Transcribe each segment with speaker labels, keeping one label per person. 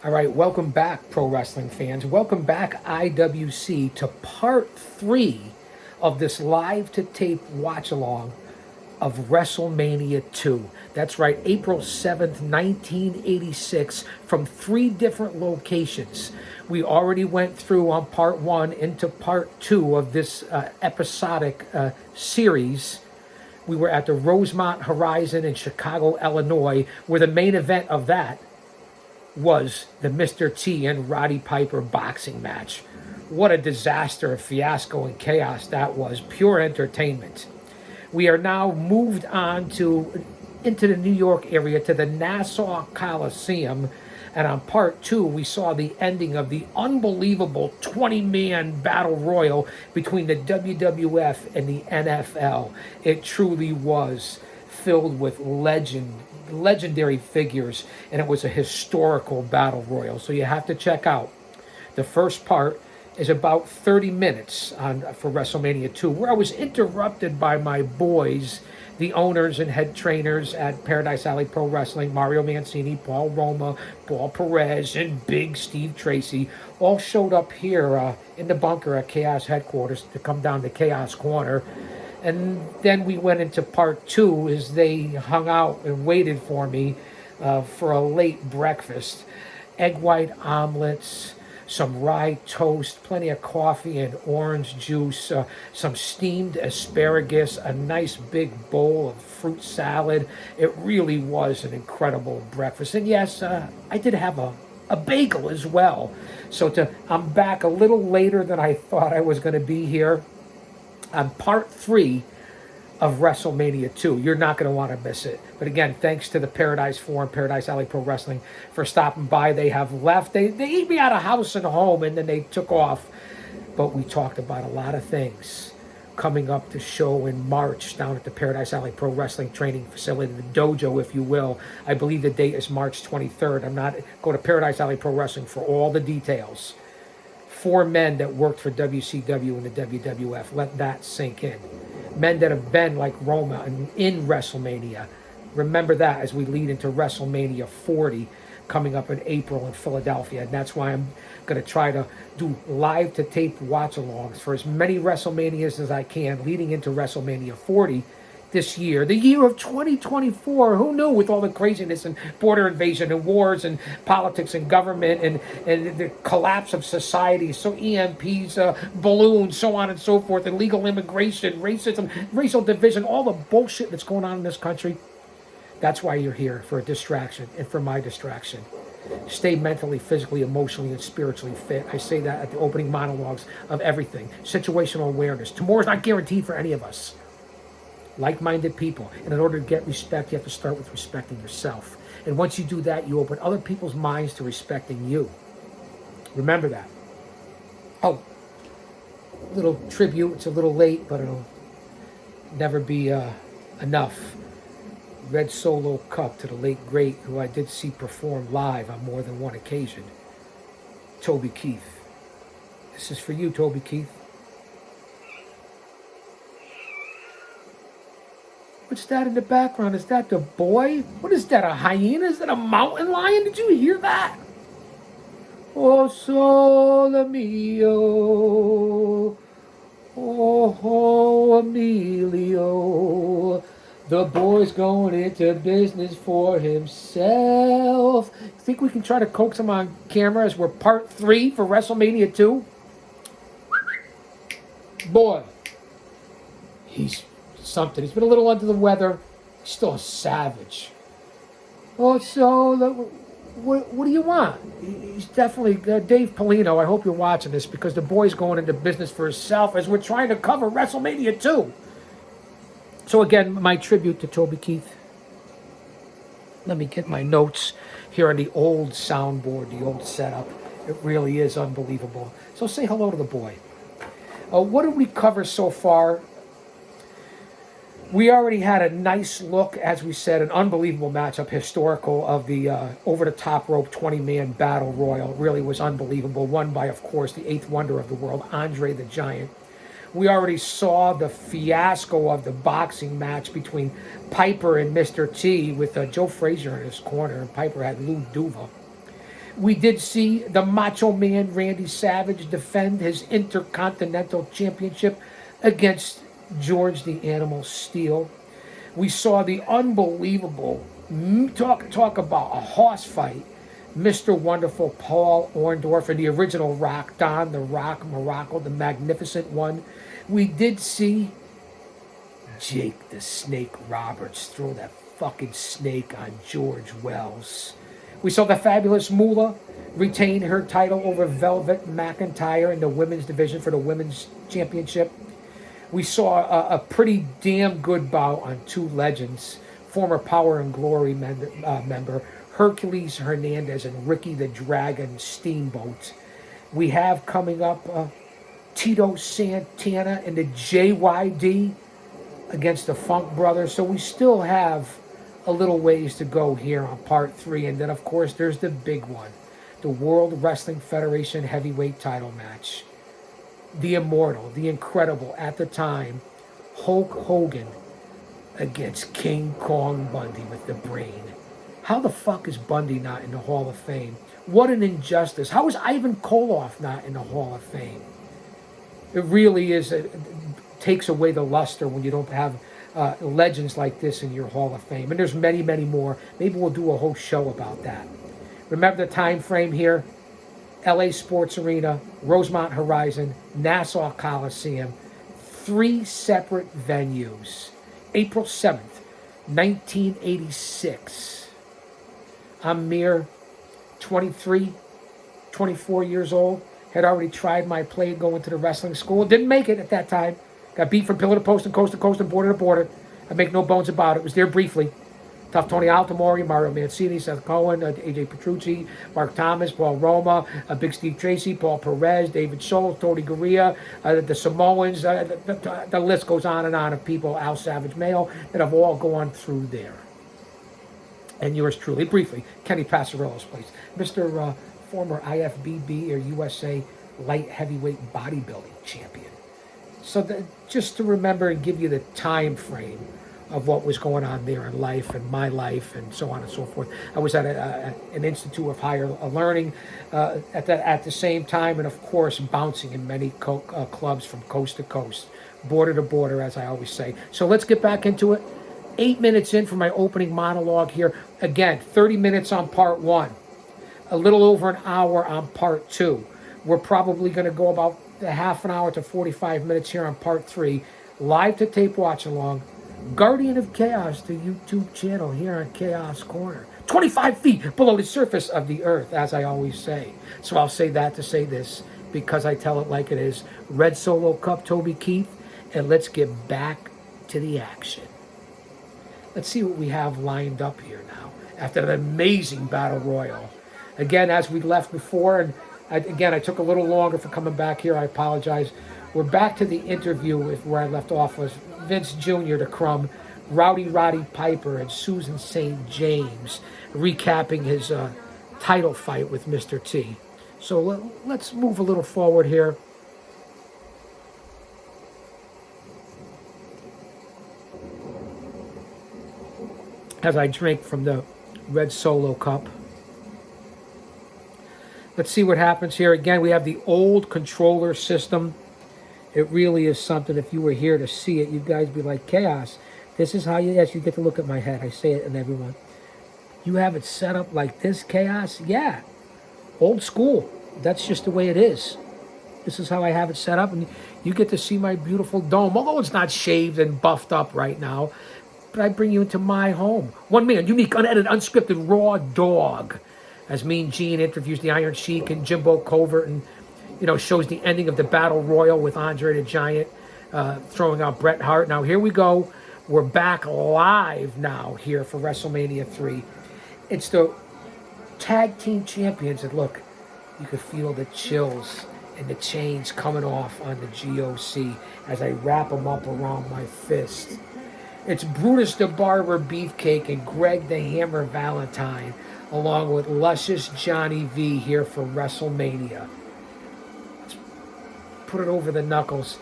Speaker 1: All right, welcome back, pro wrestling fans. Welcome back, IWC, to part three of this live to tape watch along of WrestleMania 2. That's right, April 7th, 1986, from three different locations. We already went through on part one into part two of this episodic series. We were at the Rosemont Horizon in Chicago, Illinois, where the main event of that was the Mr. T and Roddy Piper boxing match. What a disaster, a fiasco, and chaos that was. Pure entertainment. We are now moved on to into the New York area to the Nassau Coliseum. And on part two, we saw the ending of the unbelievable 20-man battle royal between the WWF and the NFL. It truly was filled with legendary figures, and it was a historical battle royal. So you have to check out the first part. Is about 30 minutes for WrestleMania 2, where I was interrupted by my boys, the owners and head trainers at Paradise Alley Pro Wrestling, Mario Mancini, Paul Roma, Paul Perez, and Big Steve Tracy, all showed up here in the bunker at Chaos headquarters to come down to Chaos Corner. And then we went into part two as they hung out and waited for me for a late breakfast. Egg white omelets, some rye toast, plenty of coffee and orange juice, some steamed asparagus, a nice big bowl of fruit salad. It really was an incredible breakfast. And yes, I did have a bagel as well. I'm back a little later than I thought I was going to be here on part three of WrestleMania 2. You're not going to want to miss it. But again, thanks to the Paradise Forum, Paradise Alley Pro Wrestling, for stopping by. They have left. They eat me out of house and home, and then they took off. But we talked about a lot of things coming up to show in March down at the Paradise Alley Pro Wrestling Training Facility, the dojo, if you will. I believe the date is March 23rd. Go to Paradise Alley Pro Wrestling for all the details. 4 men that worked for WCW and the WWF. Let that sink in. Men that have been like Roma and in WrestleMania. Remember that as we lead into WrestleMania 40 coming up in April in Philadelphia. And that's why I'm going to try to do live to tape watch alongs for as many WrestleManias as I can leading into WrestleMania 40 this year, the year of 2024. Who knew, with all the craziness and border invasion and wars and politics and government and the collapse of society, so EMPs, balloons, so on and so forth, illegal immigration, racism, racial division, all the bullshit that's going on in this country. That's why you're here, for a distraction and for my distraction. Stay mentally, physically, emotionally, and spiritually fit. I say that at the opening monologues of everything. Situational awareness. Tomorrow's not guaranteed for any of us. Like-minded people. And in order to get respect, you have to start with respecting yourself. And once you do that, you open other people's minds to respecting you. Remember that. Oh, little tribute. It's a little late, but it'll never be enough. Red Solo Cup to the late great, who I did see perform live on more than one occasion, Toby Keith. This is for you, Toby Keith. What's that in the background? Is that the boy? What is that, a hyena? Is that a mountain lion? Did you hear that? Oh, sole mio, oh, Emilio. The boy's going into business for himself. Think we can try to coax him on camera as we're part 3 for WrestleMania 2? Boy, he's something. He's been a little under the weather. He's still a savage. Oh, so what do you want? He's definitely Dave Polino. I hope you're watching this, because the boy's going into business for himself as we're trying to cover WrestleMania 2. So again, my tribute to Toby Keith. Let me get my notes here on the old soundboard, the old setup. It really is unbelievable. So say hello to the boy. What did we cover so far? We already had a nice look, as we said, an unbelievable matchup, historical, of the over-the-top rope 20-man battle royal. It really was unbelievable. Won by, of course, the 8th wonder of the world, Andre the Giant. We already saw the fiasco of the boxing match between Piper and Mr. T, with Joe Frazier in his corner, and Piper had Lou Duva. We did see the Macho Man Randy Savage defend his Intercontinental Championship against George the Animal Steele. We saw the unbelievable, talk about a horse fight, Mr. Wonderful Paul Orndorff and the original Rock, Don the Rock Morocco, the Magnificent One. We did see Jake the Snake Roberts throw that fucking snake on George Wells. We saw the fabulous Moolah retain her title over Velvet McIntyre in the women's division for the women's championship. We saw a pretty damn good bout on two legends, former Power and Glory member Hercules Hernandez and Ricky the Dragon Steamboat. We have coming up Tito Santana and the JYD against the Funk Brothers. So we still have a little ways to go here on part 3. And then, of course, there's the big one, the World Wrestling Federation heavyweight title match. The immortal, the incredible, at the time, Hulk Hogan against King Kong Bundy with the brain. How the fuck is Bundy not in the Hall of Fame? What an injustice. How is Ivan Koloff not in the Hall of Fame? It really is, it takes away the luster when you don't have legends like this in your Hall of Fame. And there's many, many more. Maybe we'll do a whole show about that. Remember the time frame here? LA Sports Arena, Rosemont Horizon, Nassau Coliseum, 3 separate venues. April 7th, 1986. I'm mere 23, 24 years old. Had already tried my play going to the wrestling school. Didn't make it at that time. Got beat from pillar to post and coast to coast and border to border. I make no bones about it. Was there briefly. Tough Tony Altamori, Mario Mancini, Seth Cohen, AJ Petrucci, Mark Thomas, Paul Roma, Big Steve Tracy, Paul Perez, David Scholl, Tony Gurria, the Samoans. The list goes on and on of people, Al Savage Mayo, that have all gone through there. And yours truly, briefly, Kenny Passarillo's place. Mr. Former IFBB or USA light heavyweight bodybuilding champion. So just to remember and give you the time frame of what was going on there in life and my life and so on and so forth. I was at an Institute of Higher Learning at the same time, and of course bouncing in many clubs from coast to coast, border to border, as I always say. So let's get back into it. 8 minutes in for my opening monologue here. Again, 30 minutes on part 1. A little over an hour on part 2. We're probably going to go about a half an hour to 45 minutes here on part 3. Live to tape watch along. Guardian of Chaos, the YouTube channel here on Chaos Corner. 25 feet below the surface of the earth, as I always say. So I'll say that to say this, because I tell it like it is. Red Solo Cup, Toby Keith, and let's get back to the action. Let's see what we have lined up here now, after an amazing battle royal. Again, as we left before, and I took a little longer for coming back here. I apologize. We're back to the interview where I left off was Vince Jr., the Crumb, Rowdy Roddy Piper, and Susan St. James, recapping his title fight with Mr. T. So let's move a little forward here. As I drink from the Red Solo Cup. Let's see what happens here. Again, we have the old controller system. It really is something. If you were here to see it, you guys be like, Chaos, this is how you get to look at my head. I say it and everyone. You have it set up like this, Chaos? Yeah. Old school. That's just the way it is. This is how I have it set up. And you get to see my beautiful dome. Although it's not shaved and buffed up right now. But I bring you into my home. One man, unique, unedited, unscripted, raw dog. As Mean Gene interviews the Iron Sheik and Jimbo Covert and, shows the ending of the Battle Royal with Andre the Giant throwing out Bret Hart. Now, here we go. We're back live now here for WrestleMania 3. It's the tag team champions. And look, you can feel the chills and the chains coming off on the G.O.C. as I wrap them up around my fist. It's Brutus the Barber Beefcake and Greg the Hammer Valentine, along with Luscious Johnny V here for WrestleMania. Let's put it over the knuckles.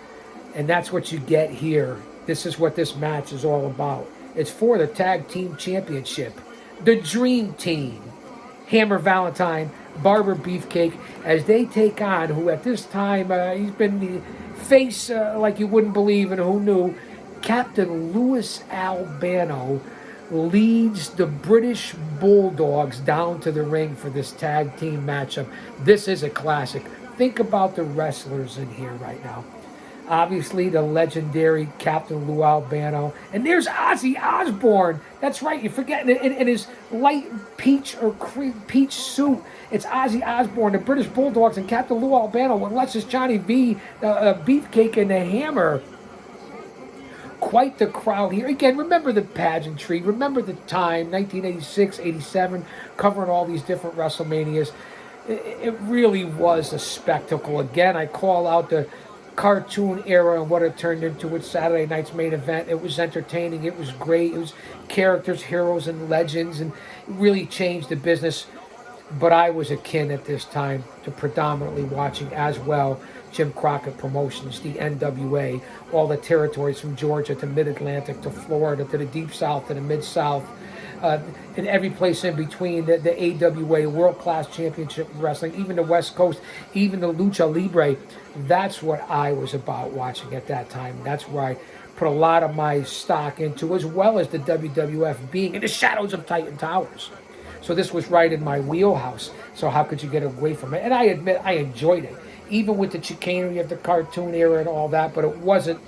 Speaker 1: And that's what you get here. This is what this match is all about. It's for the Tag Team Championship. The Dream Team. Hammer Valentine Barber Beefcake, as they take on who at this time, he's been the face like you wouldn't believe, and who knew, Captain Louis Albano leads the British Bulldogs down to the ring for this tag team matchup. This is a classic. Think about the wrestlers in here right now. Obviously, the legendary Captain Lou Albano. And there's Ozzy Osbourne. That's right, you're forgetting it. In his light peach or peach suit. It's Ozzy Osbourne, the British Bulldogs, and Captain Lou Albano with Lexus Johnny V, Beefcake, and the Hammer. Quite the crowd here. Again, remember the pageantry. Remember the time, 1986, 87, covering all these different WrestleManias. It really was a spectacle. Again, I call out the cartoon era and what it turned into with Saturday night's main event. It was entertaining. It was great. It was characters, heroes, and legends, and it really changed the business. But I was akin at this time to predominantly watching as well Jim Crockett Promotions, the NWA, all the territories from Georgia to Mid-Atlantic to Florida to the Deep South to the Mid-South, and every place in between, the AWA, World Class Championship Wrestling, even the West Coast, even the Lucha Libre. That's what I was about watching at that time. That's where I put a lot of my stock into, as well as the WWF being in the shadows of Titan Towers. So this was right in my wheelhouse. So how could you get away from it? And I admit, I enjoyed it, even with the chicanery of the cartoon era and all that, but it wasn't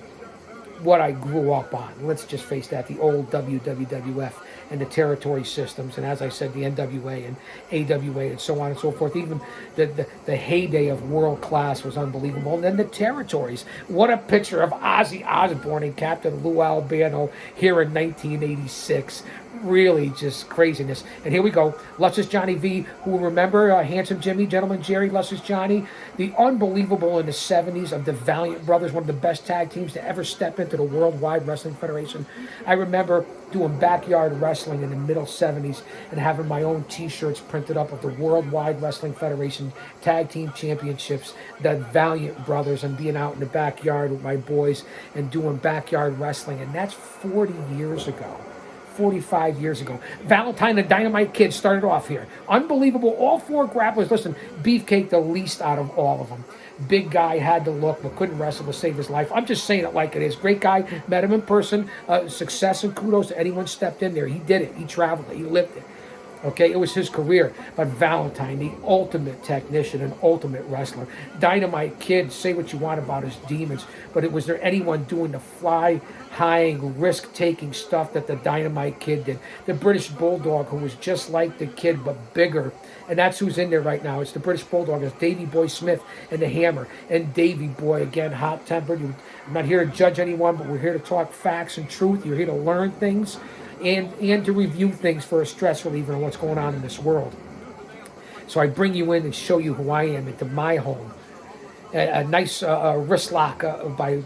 Speaker 1: what I grew up on. Let's just face that, the old WWF and the territory systems, and as I said, the NWA and AWA and so on and so forth. Even the heyday of World Class was unbelievable. And then the territories. What a picture of Ozzy Osbourne and Captain Lou Albano here in 1986. Really just craziness. And here we go. Luscious Johnny V, who will remember Handsome Jimmy, Gentleman Jerry, Luscious Johnny, the unbelievable in the 70s of the Valiant Brothers, one of the best tag teams to ever step into the Worldwide Wrestling Federation. I remember doing backyard wrestling in the middle 70s and having my own t-shirts printed up of the Worldwide Wrestling Federation Tag Team Championships, the Valiant Brothers, and being out in the backyard with my boys and doing backyard wrestling. And that's 40 years ago. 45 years ago. Valentine the Dynamite Kid started off here. Unbelievable. All four grapplers. Listen, Beefcake the least out of all of them. Big guy, had to look, but couldn't wrestle to save his life. I'm just saying it like it is. Great guy. Met him in person. Success and kudos to anyone stepped in there. He did it. He traveled it. He lived it. Okay, it was his career. But Valentine, the ultimate technician and ultimate wrestler. Dynamite Kid, say what you want about his demons, but was there anyone doing the fly-high, risk-taking stuff that the Dynamite Kid did? The British Bulldog, who was just like the Kid, but bigger. And that's who's in there right now. It's the British Bulldog. It's Davey Boy Smith and the Hammer. And Davey Boy, again, hot-tempered. I'm not here to judge anyone, but we're here to talk facts and truth. You're here to learn things. And to review things for a stress reliever and what's going on in this world. So I bring you in and show you who I am into my home. A nice wrist lock by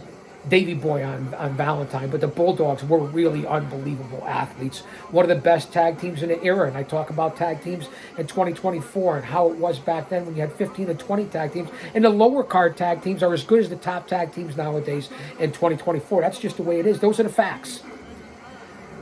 Speaker 1: Davey Boy on Valentine. But the Bulldogs were really unbelievable athletes. One of the best tag teams in the era. And I talk about tag teams in 2024 and how it was back then when you had 15 and 20 tag teams. And the lower card tag teams are as good as the top tag teams nowadays in 2024. That's just the way it is. Those are the facts.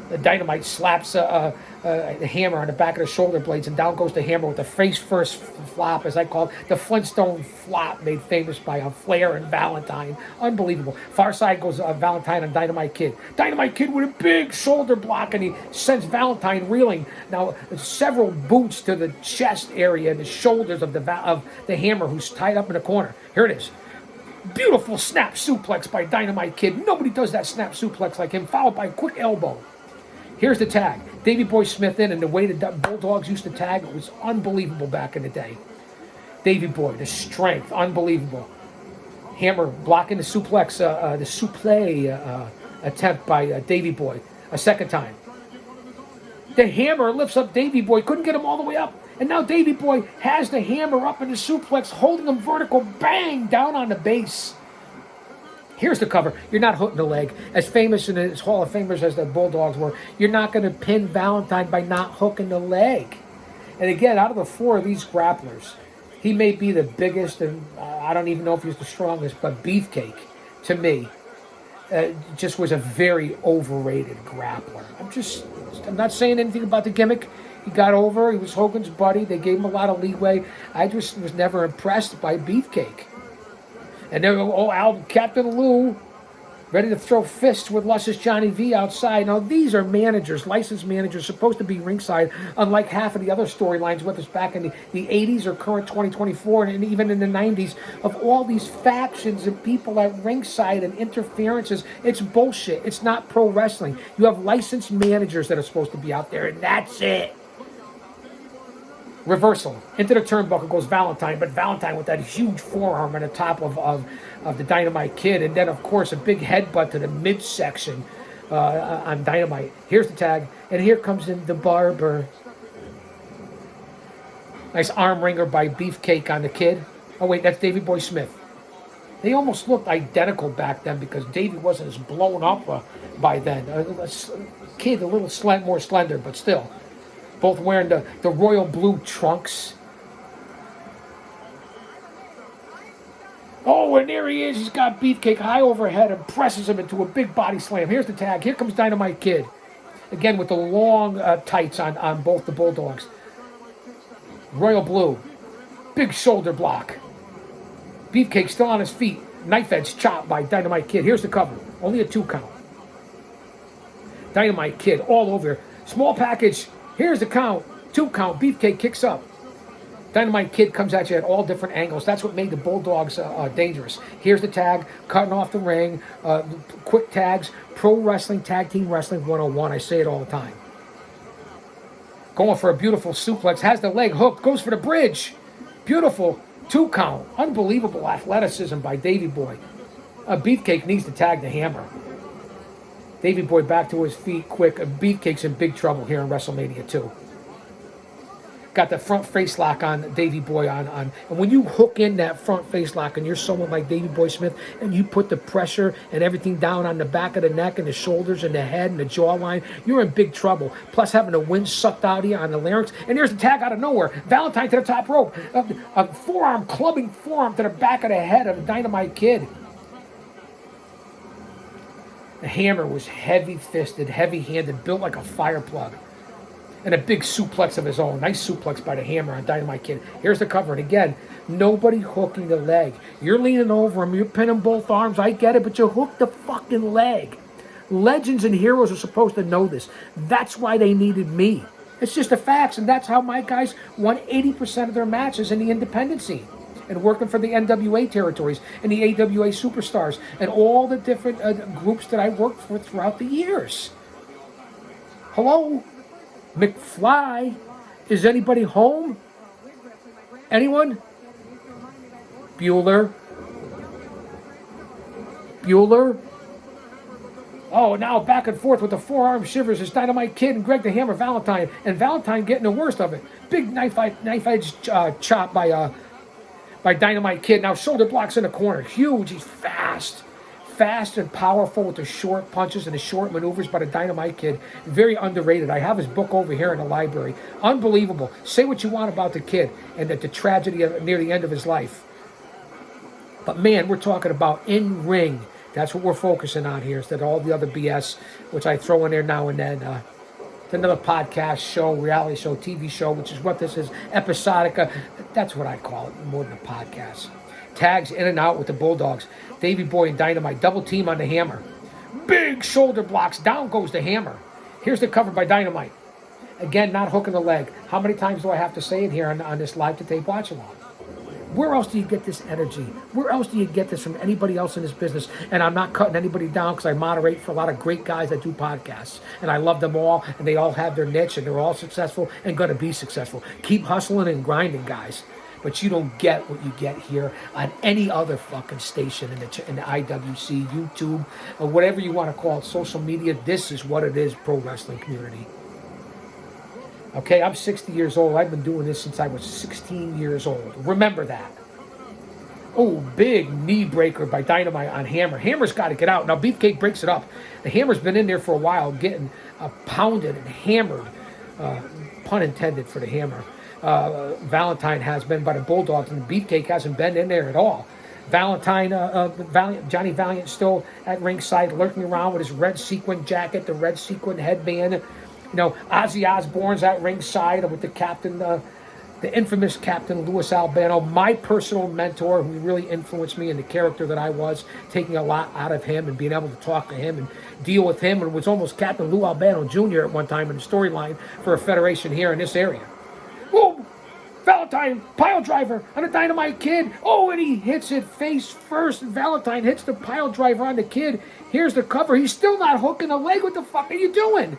Speaker 1: The Dynamite slaps the Hammer on the back of the shoulder blades, and down goes the Hammer with the face-first flop, as I call it, the Flintstone flop, made famous by Flair and Valentine. Unbelievable. Far side goes Valentine and Dynamite Kid. Dynamite Kid with a big shoulder block, and he sends Valentine reeling. Now, several boots to the chest area and the shoulders of the Hammer, who's tied up in the corner. Here it is. Beautiful snap suplex by Dynamite Kid. Nobody does that snap suplex like him, followed by a quick elbow. Here's the tag. Davey Boy Smith in, and the way the Bulldogs used to tag, it was unbelievable back in the day. Davey Boy, the strength, unbelievable. Hammer blocking the suplex, the suplex attempt by Davey Boy a second time. The Hammer lifts up Davey Boy, couldn't get him all the way up. And now Davey Boy has the Hammer up in the suplex, holding him vertical, bang, down on the base. Here's the cover. You're not hooking the leg. As famous and as Hall of Famers as the Bulldogs were, you're not going to pin Valentine by not hooking the leg. And again, out of the four of these grapplers, he may be the biggest, and I don't even know if he's the strongest, but Beefcake, to me, just was a very overrated grappler. I'm not saying anything about the gimmick. He got over. He was Hogan's buddy. They gave him a lot of leeway. I just was never impressed by Beefcake. And there, Captain Lou, ready to throw fists with Luscious Johnny V outside. Now, these are managers, licensed managers, supposed to be ringside, unlike half of the other storylines with us back in the 80s or current 2024, and even in the 90s, of all these factions and people at ringside and interferences. It's bullshit. It's not pro wrestling. You have licensed managers that are supposed to be out there, and that's it. Reversal. Into the turnbuckle goes Valentine, but Valentine with that huge forearm on the top of the Dynamite Kid. And then, of course, a big headbutt to the midsection on Dynamite. Here's the tag, and here comes in the Barber. Nice arm wringer by Beefcake on the Kid. Oh, wait, that's Davey Boy Smith. They almost looked identical back then because Davey wasn't as blown up by then. Kid, a little more slender, but still. Both wearing the royal blue trunks. Oh, and there he is. He's got Beefcake high overhead and presses him into a big body slam. Here's the tag. Here comes Dynamite Kid. Again, with the long tights on both the Bulldogs. Royal blue. Big shoulder block. Beefcake still on his feet. Knife edge chop by Dynamite Kid. Here's the cover. Only a 2 count. Dynamite Kid all over. Small package. Here's the count. 2 count. Beefcake kicks up. Dynamite Kid comes at you at all different angles. That's what made the Bulldogs dangerous. Here's the tag. Cutting off the ring. Quick tags. Pro Wrestling, Tag Team Wrestling 101. I say it all the time. Going for a beautiful suplex. Has the leg hooked. Goes for the bridge. Beautiful. 2 count. Unbelievable athleticism by Davey Boy. Beefcake needs to tag the Hammer. Davey Boy back to his feet quick. Beefcake's in big trouble here in WrestleMania 2. Got the front face lock on Davey Boy on. And when you hook in that front face lock and you're someone like Davey Boy Smith and you put the pressure and everything down on the back of the neck and the shoulders and the head and the jawline, you're in big trouble. Plus having the wind sucked out of you on the larynx. And there's the tag out of nowhere. Valentine to the top rope. A clubbing forearm to the back of the head of the Dynamite Kid. The Hammer was heavy-fisted, heavy-handed, built like a fire plug. And a big suplex of his own. Nice suplex by the Hammer on Dynamite Kid. Here's the cover. And again, nobody hooking the leg. You're leaning over him. You're pinning both arms. I get it, but you hook the fucking leg. Legends and heroes are supposed to know this. That's why they needed me. It's just the facts. And that's how my guys won 80% of their matches in the independent scene. And working for the NWA territories and the AWA superstars and all the different groups that I worked for throughout the years. Hello? McFly? Is anybody home? Anyone? Bueller? Oh, now back and forth with the forearm shivers is Dynamite Kid and Greg the Hammer Valentine. And Valentine getting the worst of it. Big knife edge chop by Dynamite Kid. Now shoulder blocks in the corner. Huge. He's fast and powerful with the short punches and the short maneuvers by the Dynamite Kid. Very underrated. I have his book over here in the library. Unbelievable. Say what you want about the kid and the tragedy near the end of his life. But man, we're talking about in-ring. That's what we're focusing on here instead of all the other BS, which I throw in there now and then. It's another podcast show, reality show, TV show, which is what this is, episodic. That's what I call it, more than a podcast. Tags in and out with the Bulldogs. Davey Boy and Dynamite, double team on the Hammer. Big shoulder blocks, down goes the Hammer. Here's the cover by Dynamite. Again, not hooking the leg. How many times do I have to say it here on this live to tape watch along? Where else do you get this energy? Where else do you get this from anybody else in this business? And I'm not cutting anybody down because I moderate for a lot of great guys that do podcasts. And I love them all, and they all have their niche, and they're all successful and going to be successful. Keep hustling and grinding, guys. But you don't get what you get here on any other fucking station in the IWC, YouTube, or whatever you want to call it, social media. This is what it is, pro wrestling community. Okay, I'm 60 years old. I've been doing this since I was 16 years old. Remember that. Oh, big knee breaker by Dynamite on Hammer. Hammer's got to get out. Now, Beefcake breaks it up. The Hammer's been in there for a while, getting pounded and hammered. Pun intended for the Hammer. Valentine has been by the Bulldogs, and Beefcake hasn't been in there at all. Valentine, Johnny Valiant still at ringside, lurking around with his red sequin jacket, the red sequin headband. You know, Ozzy Osbourne's at ringside with the captain, the infamous Captain Louis Albano, my personal mentor, who really influenced me in the character that I was, taking a lot out of him and being able to talk to him and deal with him, and was almost Captain Lou Albano Jr. at one time in the storyline for a federation here in this area. Boom! Valentine, pile driver on a Dynamite Kid. Oh, and he hits it face first. Valentine hits the pile driver on the Kid. Here's the cover. He's still not hooking the leg. What the fuck are you doing?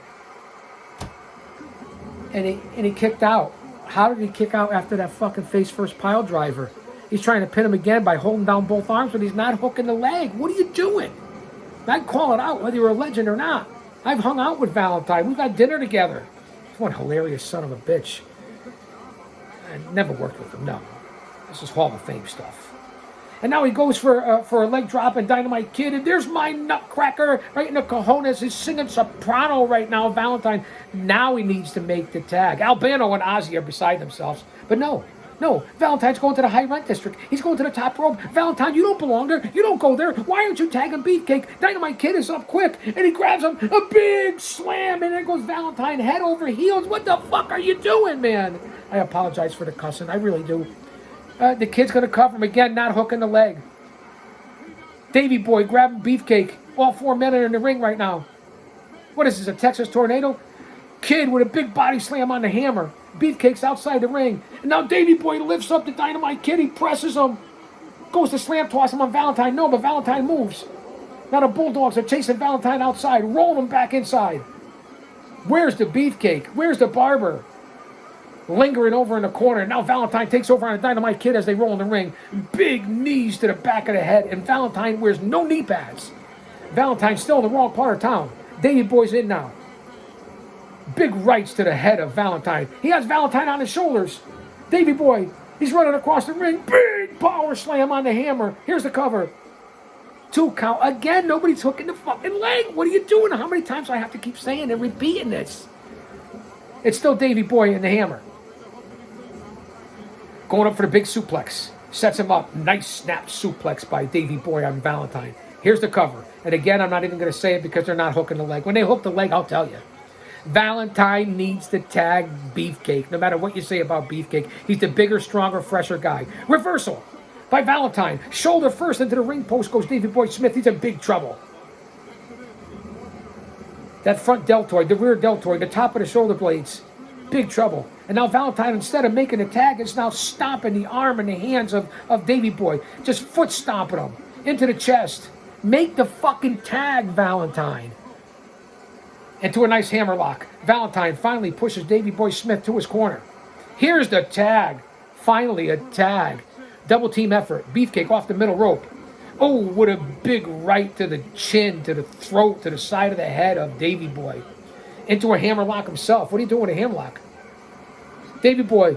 Speaker 1: And he kicked out. How did he kick out after that fucking face first pile driver? He's trying to pin him again by holding down both arms, but he's not hooking the leg. What are you doing? I'd call it out whether you're a legend or not. I've hung out with Valentine. We've had dinner together. He's one hilarious son of a bitch. I never worked with him, no. This is Hall of Fame stuff. And now he goes for a leg drop and Dynamite Kid, and there's my nutcracker right in the cojones. He's singing soprano right now, Valentine. Now he needs to make the tag. Albano and Ozzy are beside themselves. But no, Valentine's going to the high rent district. He's going to the top rope. Valentine, you don't belong there. You don't go there. Why aren't you tagging Beefcake? Dynamite Kid is up quick, and he grabs him. A big slam, and there goes Valentine head over heels. What the fuck are you doing, man? I apologize for the cussing. I really do. The Kid's going to cover him again, not hooking the leg. Davey Boy grabbing Beefcake. All 4 men are in the ring right now. What is this, a Texas tornado? Kid with a big body slam on the hammer. Beefcake's outside the ring. And now Davey Boy lifts up the Dynamite Kid. He presses him. Goes to slam toss him on Valentine. No, but Valentine moves. Now the Bulldogs are chasing Valentine outside, rolling him back inside. Where's the Beefcake? Where's the Barber? Lingering over in the corner. Now Valentine takes over on a Dynamite Kid as they roll in the ring. Big knees to the back of the head, and Valentine wears no knee pads. Valentine's still in the wrong part of town. Davey Boy's in now. Big rights to the head of Valentine. He has Valentine on his shoulders. Davey Boy, he's running across the ring. Big power slam on the hammer. Here's the cover. 2 count. Again, nobody's hooking the fucking leg. What are you doing? How many times do I have to keep saying and repeating this? It's still Davey Boy in the hammer. Going up for the big suplex. Sets him up. Nice snap suplex by Davey Boy on Valentine. Here's the cover. And again, I'm not even going to say it because they're not hooking the leg. When they hook the leg, I'll tell you. Valentine needs to tag Beefcake. No matter what you say about Beefcake, he's the bigger, stronger, fresher guy. Reversal by Valentine. Shoulder first into the ring post goes Davey Boy Smith. He's in big trouble. That front deltoid, the rear deltoid, the top of the shoulder blades. Big trouble. And now Valentine, instead of making a tag, is now stomping the arm and the hands of Davey Boy. Just foot stomping him into the chest. Make the fucking tag, Valentine. Into a nice hammerlock. Valentine finally pushes Davey Boy Smith to his corner. Here's the tag. Finally a tag. Double team effort. Beefcake off the middle rope. Oh, what a big right to the chin, to the throat, to the side of the head of Davey Boy. Into a hammerlock himself. What are you doing with a hammerlock? Davey Boy,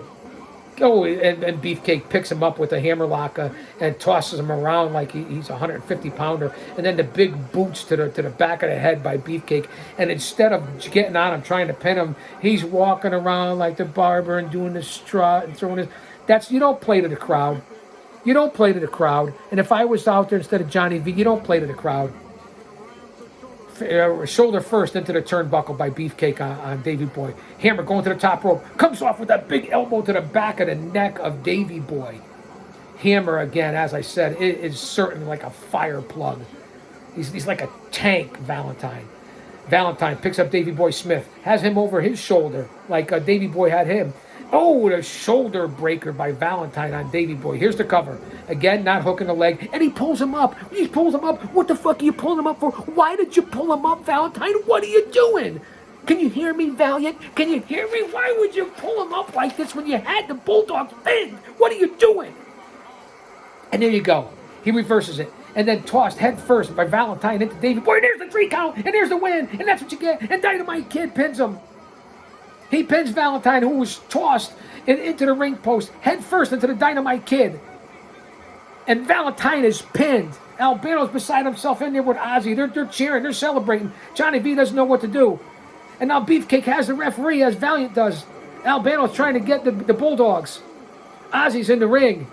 Speaker 1: and Beefcake picks him up with a hammerlock and tosses him around like he's a 150-pounder. And then the big boots to the back of the head by Beefcake. And instead of getting on him, trying to pin him, he's walking around like the Barber and doing the strut and throwing his... You don't play to the crowd. You don't play to the crowd. And if I was out there instead of Johnny V, you don't play to the crowd. Shoulder first into the turnbuckle by Beefcake on Davey Boy. Hammer going to the top rope. Comes off with that big elbow to the back of the neck of Davey Boy. Hammer, again, as I said, is certainly like a fire plug. He's like a tank, Valentine. Valentine picks up Davey Boy Smith. Has him over his shoulder like Davey Boy had him. Oh, the shoulder breaker by Valentine on Davey Boy. Here's the cover. Again, not hooking the leg. And he pulls him up. He pulls him up. What the fuck are you pulling him up for? Why did you pull him up, Valentine? What are you doing? Can you hear me, Valiant? Can you hear me? Why would you pull him up like this when you had the Bulldogs pinned? What are you doing? And there you go. He reverses it. And then tossed head first by Valentine into Davey Boy. There's the 3 count. And there's the win. And that's what you get. And Dynamite Kid pins him. He pins Valentine, who was tossed into the ring post, head first into the Dynamite Kid. And Valentine is pinned. Albano's beside himself in there with Ozzy. They're cheering. They're celebrating. Johnny V doesn't know what to do. And now Beefcake has the referee, as Valiant does. Albano's trying to get the Bulldogs. Ozzy's in the ring.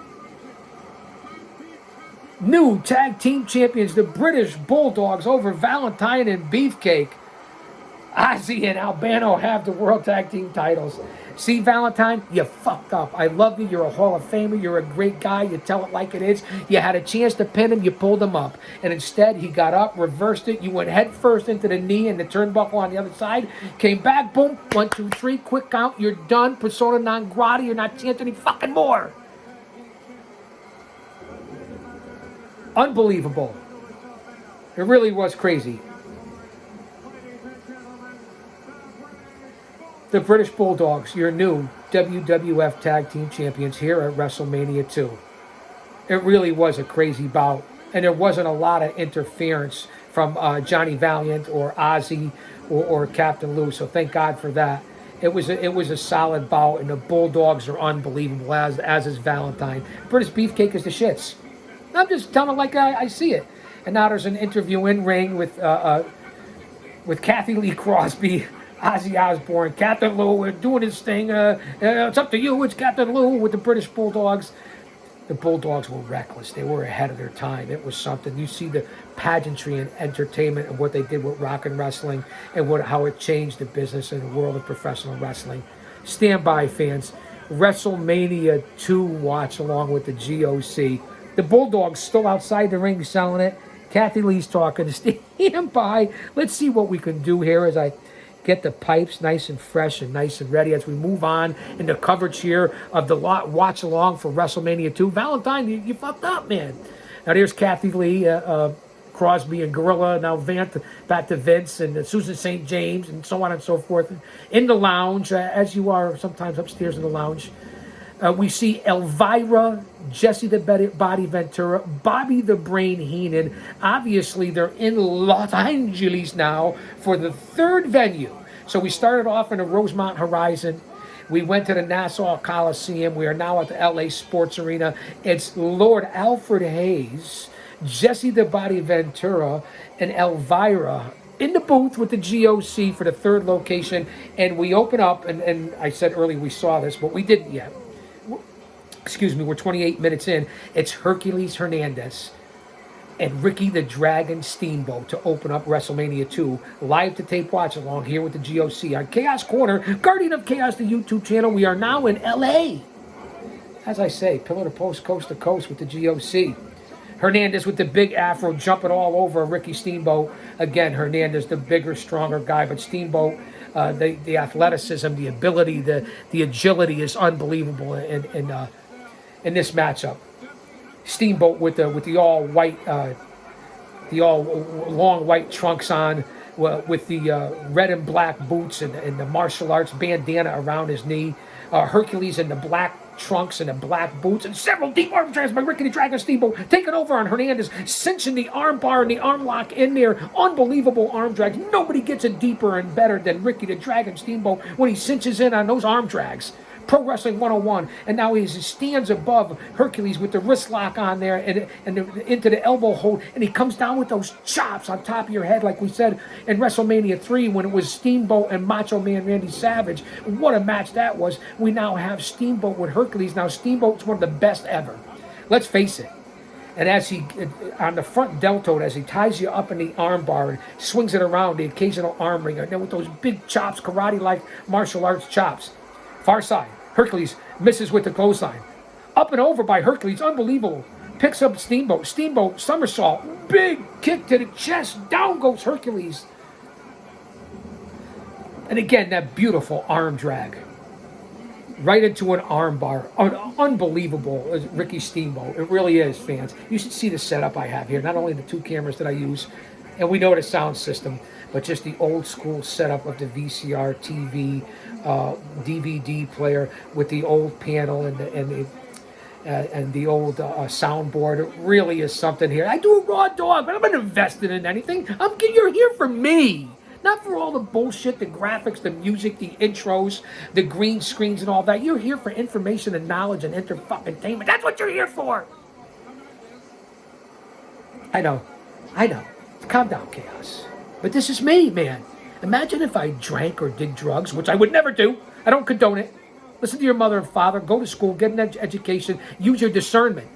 Speaker 1: New tag team champions, the British Bulldogs over Valentine and Beefcake. Ozzy and Albano have the World Tag Team titles. See, Valentine, you fucked up. I love you. You're a Hall of Famer. You're a great guy. You tell it like it is. You had a chance to pin him. You pulled him up. And instead, he got up, reversed it. You went head first into the knee and the turnbuckle on the other side. Came back. Boom. 1, 2, 3. Quick count. You're done. Persona non grata. You're not chanting any fucking more. Unbelievable. It really was crazy. The British Bulldogs, your new WWF Tag Team Champions here at WrestleMania 2. It really was a crazy bout, and there wasn't a lot of interference from Johnny Valiant or Ozzy or Captain Lou, so thank God for that. It was a solid bout, and the Bulldogs are unbelievable, as is Valentine. British Beefcake is the shits. I'm just telling it like I see it. And now there's an interview in ring with Kathy Lee Crosby, Ozzy Osbourne, Captain Lou doing his thing. It's up to you. It's Captain Lou with the British Bulldogs. The Bulldogs were reckless. They were ahead of their time. It was something. You see the pageantry and entertainment of what they did with rock and wrestling and how it changed the business and the world of professional wrestling. Stand by, fans. WrestleMania 2 watch along with the G.O.C. The Bulldogs still outside the ring selling it. Kathy Lee's talking. Stand by. Let's see what we can do here as I get the pipes nice and fresh and nice and ready as we move on in the coverage here of the watch along for WrestleMania 2. Valentine, you fucked up, man. Now there's Kathy Lee, Crosby and Gorilla, now back to Vince and Susan St. James and so on and so forth. In the lounge, as you are sometimes upstairs in the lounge, we see Elvira, Jesse the Body Ventura, Bobby the Brain Heenan. Obviously, they're in Los Angeles now for the third venue. So we started off in the Rosemont Horizon. We went to the Nassau Coliseum. We are now at the LA Sports Arena. It's Lord Alfred Hayes, Jesse the Body Ventura, and Elvira in the booth with the G.O.C. for the third location. And we open up, and I said earlier we saw this, but we didn't yet. Excuse me, we're 28 minutes in. It's Hercules Hernandez and Ricky the Dragon Steamboat to open up WrestleMania 2. Live to tape watch along here with the GOC on Chaos Corner, Guardian of Chaos, the YouTube channel. We are now in LA. As I say, pillar to post, coast to coast with the GOC. Hernandez with the big afro jumping all over Ricky Steamboat. Again, Hernandez, the bigger, stronger guy, but Steamboat, the athleticism, the ability, the agility is unbelievable in this matchup. Steamboat with the all white, the all long white trunks on, with the red and black boots and the martial arts bandana around his knee. Hercules in the black trunks and the black boots, and several deep arm drags by Ricky the Dragon Steamboat, taking over on Hernandez, cinching the arm bar and the arm lock in there. Unbelievable arm drags. Nobody gets it deeper and better than Ricky the Dragon Steamboat when he cinches in on those arm drags. Pro Wrestling 101, and now he stands above Hercules with the wrist lock on there and into the elbow hold, and he comes down with those chops on top of your head, like we said in WrestleMania 3 when it was Steamboat and Macho Man Randy Savage. What a match that was. We now have Steamboat with Hercules. Now Steamboat's one of the best ever. Let's face it. And as he, on the front deltoid, as he ties you up in the arm bar and swings it around, the occasional arm wringer, and then with those big chops, karate-like martial arts chops. Far side. Hercules misses with the clothesline. Up and over by Hercules, unbelievable. Picks up Steamboat. Steamboat, somersault. Big kick to the chest. Down goes Hercules. And again, that beautiful arm drag. Right into an arm bar. Unbelievable, Ricky Steamboat. It really is, fans. You should see the setup I have here. Not only the two cameras that I use, and we know the sound system, but just the old school setup of the VCR TV, DVD player with the old panel and the old soundboard. It really is something here. I do a raw dog, but I'm not invested in anything. You're here for me, not for all the bullshit, the graphics, the music, the intros, the green screens and all that. You're here for information and knowledge and entertainment. That's what you're here for. I know. Calm down, Chaos. But this is me, man. Imagine if I drank or did drugs, which I would never do. I don't condone it. Listen to your mother and father. Go to school. Get an education. Use your discernment.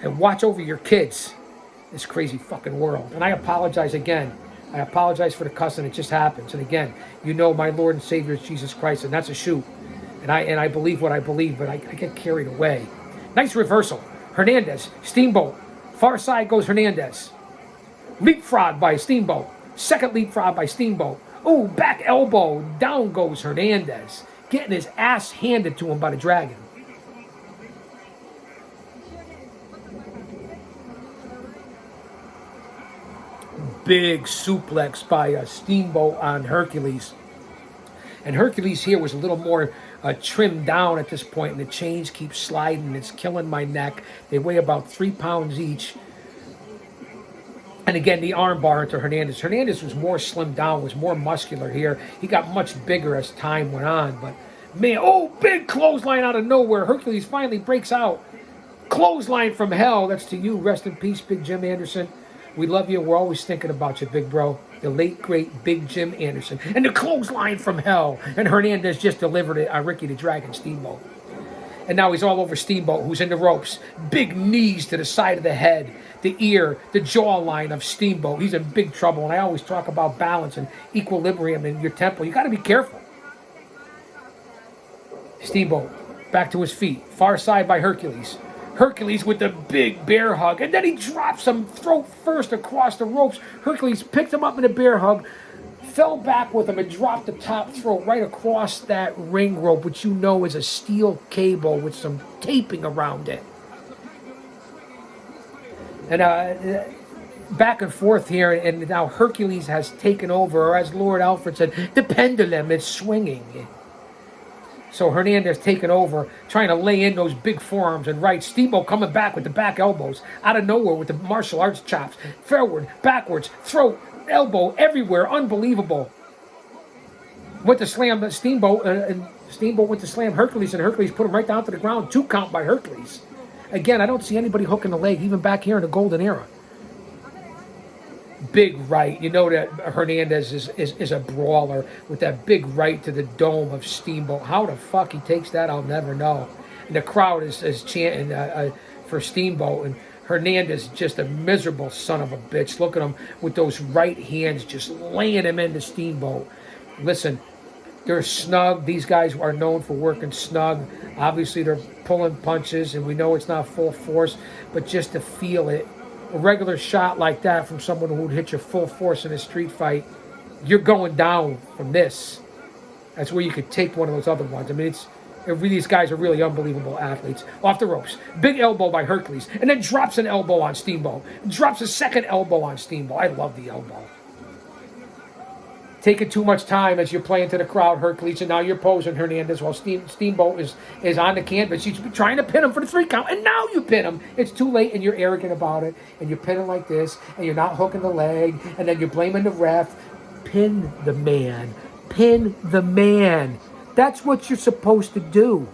Speaker 1: And watch over your kids. This crazy fucking world. And I apologize again I apologize for the cussing. It just happens. And again, you know my Lord and Savior is Jesus Christ, and that's a shoot. And I believe what I believe, but I get carried away. Nice reversal. Hernandez, Steamboat. Far side goes Hernandez. Leapfrog by Steamboat. Second leapfrog by Steamboat. Oh, back elbow. Down goes Hernandez. Getting his ass handed to him by the Dragon. Big suplex by Steamboat on Hercules. And Hercules here was a little more trimmed down at this point, and the chains keep sliding. It's killing my neck. They weigh about 3 pounds each. And again, the arm bar into Hernandez. Hernandez was more slimmed down, was more muscular here. He got much bigger as time went on. But, man, oh, big clothesline out of nowhere. Hercules finally breaks out. Clothesline from hell. That's to you. Rest in peace, Big Jim Anderson. We love you. We're always thinking about you, big bro. The late, great Big Jim Anderson. And the clothesline from hell. And Hernandez just delivered it on Ricky the Dragon Steamboat. And now he's all over Steamboat, who's in the ropes. Big knees to the side of the head, the ear, the jawline of Steamboat. He's in big trouble. And I always talk about balance and equilibrium in your tempo. You got to be careful. Steamboat back to his feet. Far side by Hercules. Hercules with the big bear hug. And then he drops him throat first across the ropes. Hercules picked him up in a bear hug, fell back with him, and dropped the top throat right across that ring rope, which you know is a steel cable with some taping around it. And back and forth here, and now Hercules has taken over, or as Lord Alfred said, the pendulum is swinging. So Hernandez taking over, trying to lay in those big forearms and right. Steamboat coming back with the back elbows out of nowhere with the martial arts chops. Forward, backwards, throat, elbow, everywhere. Unbelievable. Went to slam Steamboat, and Steamboat went to slam Hercules, and Hercules put him right down to the ground. 2 count by Hercules. Again, I don't see anybody hooking the leg, even back here in the Golden Era. Big right. You know that Hernandez is a brawler with that big right to the dome of Steamboat. How the fuck he takes that, I'll never know. And the crowd is chanting for Steamboat. And Hernandez just a miserable son of a bitch. Look at him with those right hands just laying him into Steamboat. Listen, they're snug. These guys are known for working snug. Obviously, they're pulling punches, and we know it's not full force, but just to feel it. A regular shot like that from someone who would hit you full force in a street fight, you're going down from this. That's where you could take one of those other ones. I mean, these guys are really unbelievable athletes. Off the ropes. Big elbow by Hercules. And then drops an elbow on Steamboat. Drops a second elbow on Steamboat. I love the elbow. Taking too much time as you're playing to the crowd, Hercules, and now you're posing Hernandez while Steamboat is on the canvas. She's trying to pin him for the 3 count, and now you pin him. It's too late, and you're arrogant about it, and you're pinning like this, and you're not hooking the leg, and then you're blaming the ref. Pin the man. Pin the man. That's what you're supposed to do.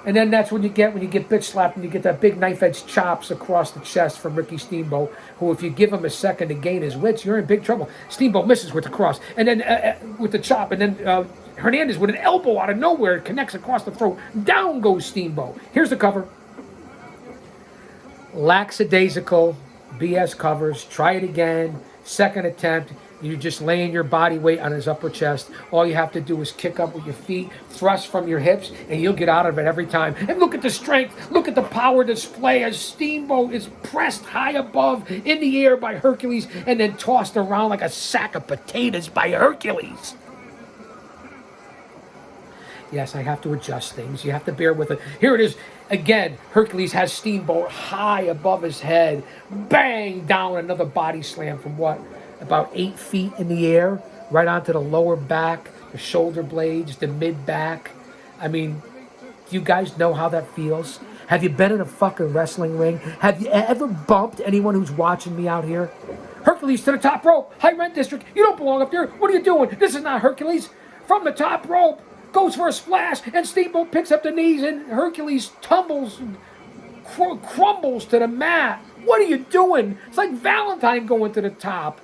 Speaker 1: And then that's when you get bitch slapped and you get that big knife-edge chops across the chest from Ricky Steamboat, who if you give him a second to gain his wits, you're in big trouble. Steamboat misses with the cross, and then with the chop, and then Hernandez with an elbow out of nowhere connects across the throat. Down goes Steamboat. Here's the cover. Lackadaisical BS covers. Try it again. Second attempt. You're just laying your body weight on his upper chest. All you have to do is kick up with your feet, thrust from your hips, and you'll get out of it every time. And look at the strength. Look at the power display as Steamboat is pressed high above in the air by Hercules and then tossed around like a sack of potatoes by Hercules. Yes, I have to adjust things. You have to bear with it. Here it is. Again, Hercules has Steamboat high above his head. Bang! Down, another body slam from what? About 8 feet in the air, right onto the lower back, the shoulder blades, the mid-back. I mean, do you guys know how that feels? Have you been in a fucking wrestling ring? Have you ever bumped anyone who's watching me out here? Hercules to the top rope. High rent district. You don't belong up there. What are you doing? This is not Hercules. From the top rope. Goes for a splash. And Steamboat picks up the knees. And Hercules tumbles and crumbles to the mat. What are you doing? It's like Valentine going to the top.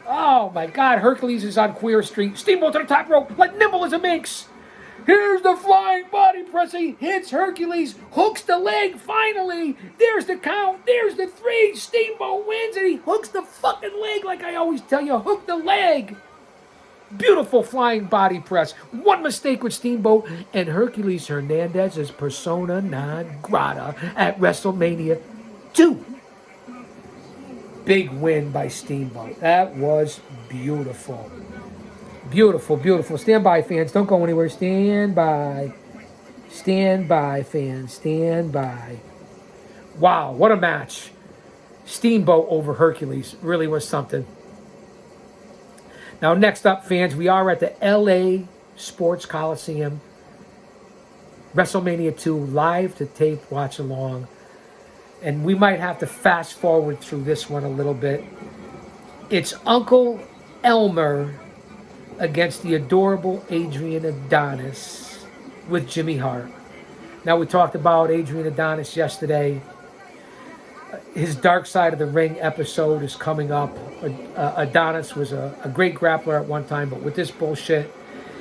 Speaker 1: Oh my God, Hercules is on Queer Street. Steamboat to the top rope, like nimble as a minx. Here's the flying body press. He hits Hercules, hooks the leg, finally. There's the count, there's the 3. Steamboat wins, and he hooks the fucking leg like I always tell you. Hook the leg. Beautiful flying body press. One mistake with Steamboat, and Hercules Hernandez is persona non grata at WrestleMania 2. Big win by Steamboat. That was beautiful. Beautiful, beautiful. Stand by, fans. Don't go anywhere. Stand by. Stand by, fans. Stand by. Wow, what a match. Steamboat over Hercules really was something. Now, next up, fans, we are at the LA Sports Coliseum. WrestleMania 2, live to tape, watch along. And we might have to fast forward through this one a little bit. It's Uncle Elmer against the adorable Adrian Adonis with Jimmy Hart. Now, we talked about Adrian Adonis yesterday. His Dark Side of the Ring episode is coming up. Adonis was a great grappler at one time, but with this bullshit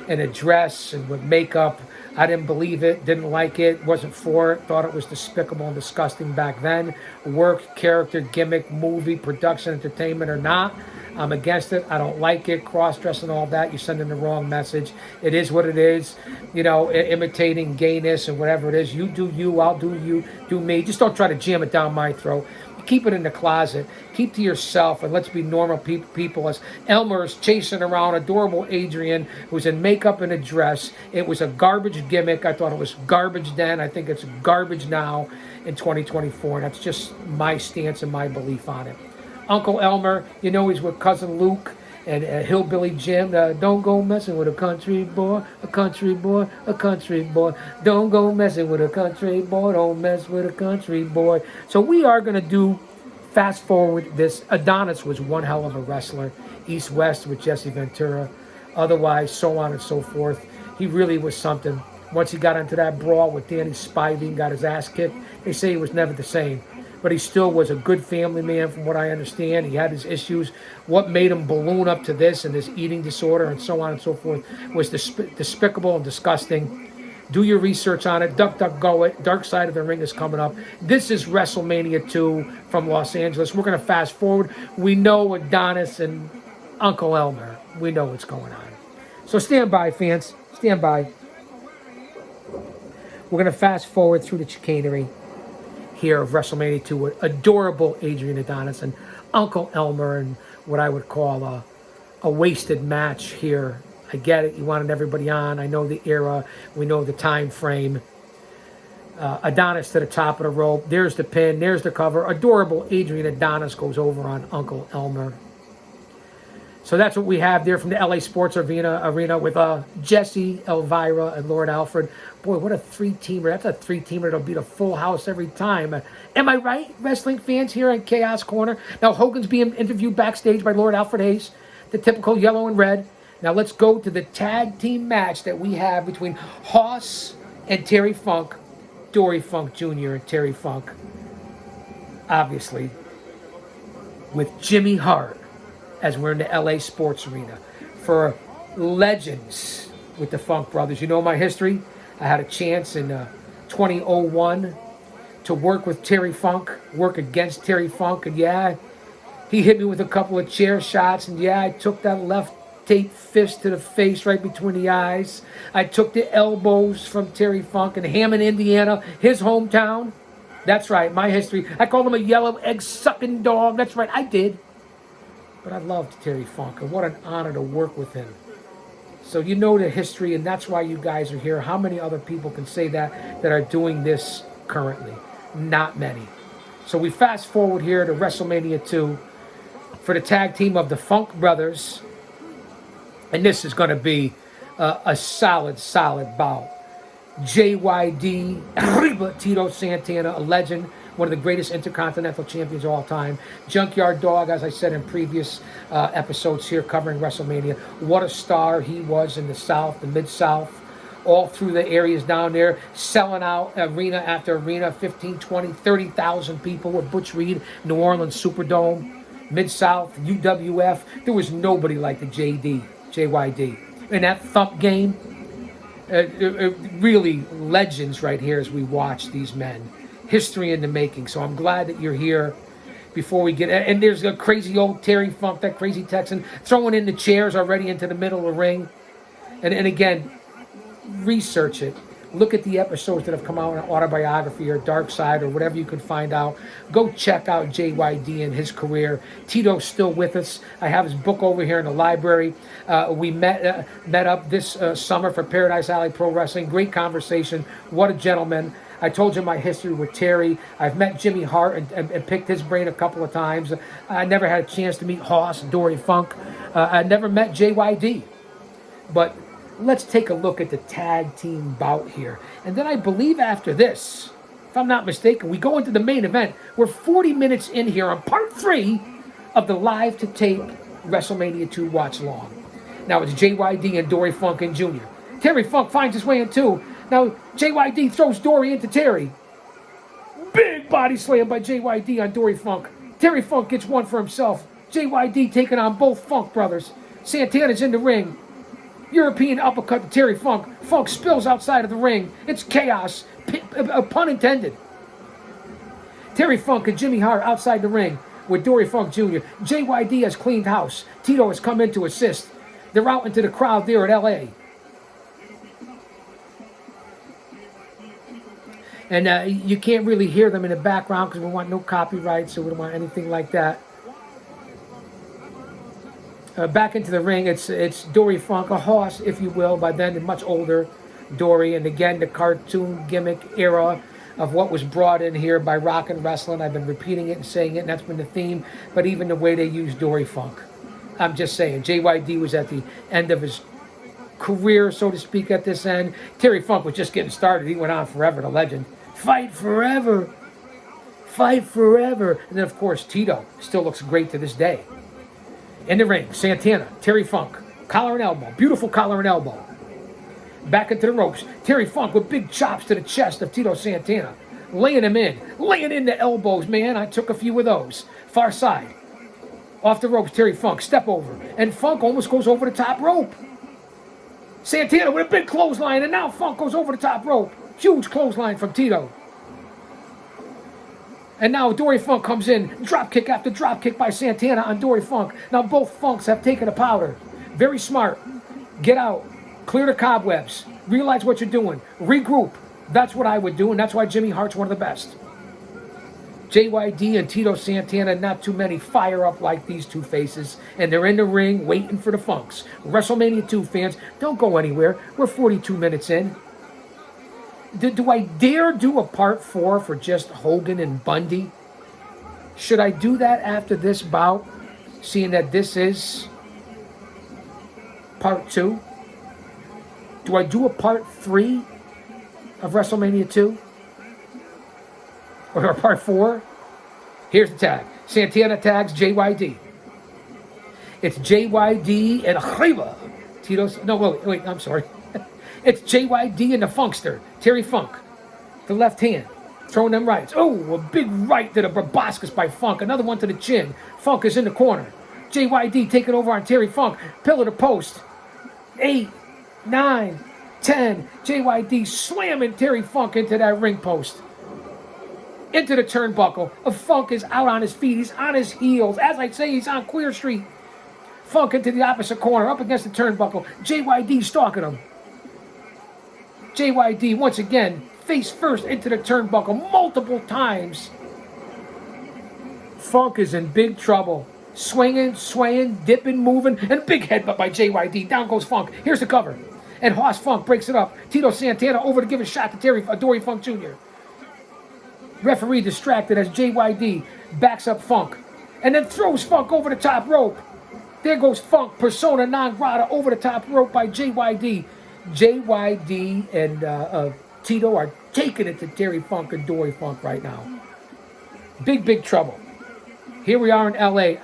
Speaker 1: and a dress and with makeup, I didn't believe it, didn't like it, wasn't for it, thought it was despicable and disgusting back then. Work, character, gimmick, movie, production, entertainment or not, I'm against it. I don't like it. Cross-dressing, all that, you're sending the wrong message. It is what it is. You know, imitating gayness and whatever it is. You do you, I'll do you, do me. Just don't try to jam it down my throat. Keep it in the closet. Keep to yourself, and let's be normal people. As Elmer is chasing around adorable Adrian, who's in makeup and a dress. It was a garbage gimmick. I thought it was garbage then. I think it's garbage now in 2024. And that's just my stance and my belief on it. Uncle Elmer, you know he's with Cousin Luke and Hillbilly Jim. Don't go messing with a country boy, a country boy, a country boy. Don't go messing with a country boy, don't mess with a country boy. So we are going to do, fast forward this. Adonis was one hell of a wrestler. East-West with Jesse Ventura. Otherwise, so on and so forth. He really was something. Once he got into that brawl with Danny Spivey and got his ass kicked, they say he was never the same. But he still was a good family man from what I understand. He had his issues. What made him balloon up to this and his eating disorder and so on and so forth was despicable and disgusting. Do your research on it. Duck, duck, go it. Dark Side of the Ring is coming up. This is WrestleMania 2 from Los Angeles. We're going to fast forward. We know Adonis and Uncle Elmer. We know what's going on. So stand by, fans. Stand by. We're going to fast forward through the chicanery here of WrestleMania 2 with adorable Adrian Adonis and Uncle Elmer and what I would call a wasted match here. I get it. You wanted everybody on. I know the era. We know the time frame. Adonis to the top of the rope. There's the pin. There's the cover. Adorable Adrian Adonis goes over on Uncle Elmer. So that's what we have there from the LA Sports Arena with Jesse, Elvira, and Lord Alfred. Boy, what a three-teamer. That's a three-teamer that'll beat a full house every time. Am I right, wrestling fans here in Chaos Corner? Now, Hogan's being interviewed backstage by Lord Alfred Hayes, the typical yellow and red. Now, let's go to the tag team match that we have between Hoss and Terry Funk, Dory Funk Jr. and Terry Funk, obviously, with Jimmy Hart, as we're in the LA Sports Arena for legends with the Funk Brothers. You know my history. I had a chance in 2001 to work with Terry Funk, work against Terry Funk, and yeah, he hit me with a couple of chair shots, and yeah, I took that left taped fist to the face right between the eyes. I took the elbows from Terry Funk in Hammond, Indiana, his hometown. That's right, my history. I called him a yellow egg-sucking dog. That's right, I did. But I loved Terry Funk, and what an honor to work with him. So you know the history, and that's why you guys are here. How many other people can say that are doing this currently? Not many. So we fast forward here to WrestleMania 2 for the tag team of the Funk Brothers. And this is going to be a solid bout. JYD, Tito Santana, a legend, one of the greatest intercontinental champions of all time. Junkyard Dog, as I said in previous episodes here covering WrestleMania. What a star he was in the South, the Mid-South, all through the areas down there, selling out arena after arena, 15, 20, 30,000 people with Butch Reed, New Orleans Superdome, Mid-South, UWF. There was nobody like the JYD. In that thump game, Really legends right here as we watch these men. History in the making. So I'm glad that you're here before we get... And there's a crazy old Terry Funk, that crazy Texan, throwing in the chairs already into the middle of the ring. And again, research it. Look at the episodes that have come out in Autobiography or Dark Side or whatever you can find out. Go check out JYD and his career. Tito's still with us. I have his book over here in the library. We met up this summer for Paradise Alley Pro Wrestling. Great conversation. What a gentleman. I told you my history with Terry. I've met Jimmy Hart and picked his brain a couple of times. I never had a chance to meet Hoss, Dory Funk. I never met JYD. But let's take a look at the tag team bout here. And then I believe after this, if I'm not mistaken, we go into the main event. We're 40 minutes in here on part 3 of the live to tape WrestleMania 2 watch long. Now it's JYD and Dory Funk and Jr. Terry Funk finds his way in too. Now JYD throws Dory into Terry. Big body slam by JYD on Dory Funk. Terry Funk gets one for himself. JYD taking on both Funk brothers. Santana's in the ring. European uppercut to Terry Funk. Funk spills outside of the ring. It's chaos. Pun intended. Terry Funk and Jimmy Hart outside the ring with Dory Funk Jr. JYD has cleaned house. Tito has come in to assist. They're out into the crowd there at LA. And you can't really hear them in the background because we want no copyright, so we don't want anything like that. Back into the ring, it's Dory Funk, a Hoss, if you will, by then much older Dory, and again the cartoon gimmick era of what was brought in here by Rock and Wrestling. I've been repeating it and saying it, and that's been the theme, but even the way they use Dory Funk. I'm just saying, JYD was at the end of his career, so to speak, at this end. Terry Funk was just getting started. He went on forever, the legend. Fight forever. Fight forever. And then, of course, Tito still looks great to this day. In the ring, Santana, Terry Funk, collar and elbow, beautiful collar and elbow. Back into the ropes, Terry Funk with big chops to the chest of Tito Santana. Laying him in, laying in the elbows, man. I took a few of those. Far side. Off the ropes, Terry Funk, step over. And Funk almost goes over the top rope. Santana with a big clothesline, and now Funk goes over the top rope. Huge clothesline from Tito. And now Dory Funk comes in, drop kick after drop kick by Santana on Dory Funk. Now both Funks have taken a powder. Very smart. Get out. Clear the cobwebs. Realize what you're doing. Regroup. That's what I would do, and that's why Jimmy Hart's one of the best. JYD and Tito Santana, not too many fire up like these two faces, and they're in the ring waiting for the Funks. WrestleMania 2 fans, don't go anywhere. We're 42 minutes in. Do I dare do a part 4 for just Hogan and Bundy? Should I do that after this bout, seeing that this is part 2? Do I do a part 3 of WrestleMania 2? Or part 4? Here's the tag. Santana tags JYD. It's JYD and Arriba. Tito's... No, wait, I'm sorry. It's JYD and the Funkster, Terry Funk. The left hand, throwing them rights. Oh, a big right to the proboscis by Funk. Another one to the chin. Funk is in the corner. JYD taking over on Terry Funk. Pillar to post. 8, 9, 10. JYD slamming Terry Funk into that ring post. Into the turnbuckle. Funk is out on his feet. He's on his heels. As I say, he's on Queer Street. Funk into the opposite corner, up against the turnbuckle. JYD stalking him. JYD, once again, face first into the turnbuckle multiple times. Funk is in big trouble. Swinging, swaying, dipping, moving, and big headbutt by JYD. Down goes Funk. Here's the cover. And Hoss Funk breaks it up. Tito Santana over to give a shot to Dory Funk Jr. Referee distracted as JYD backs up Funk. And then throws Funk over the top rope. There goes Funk, persona non grata, over the top rope by JYD. JYD and Tito are taking it to Terry Funk and Dory Funk right now. Big trouble. Here we are in LA.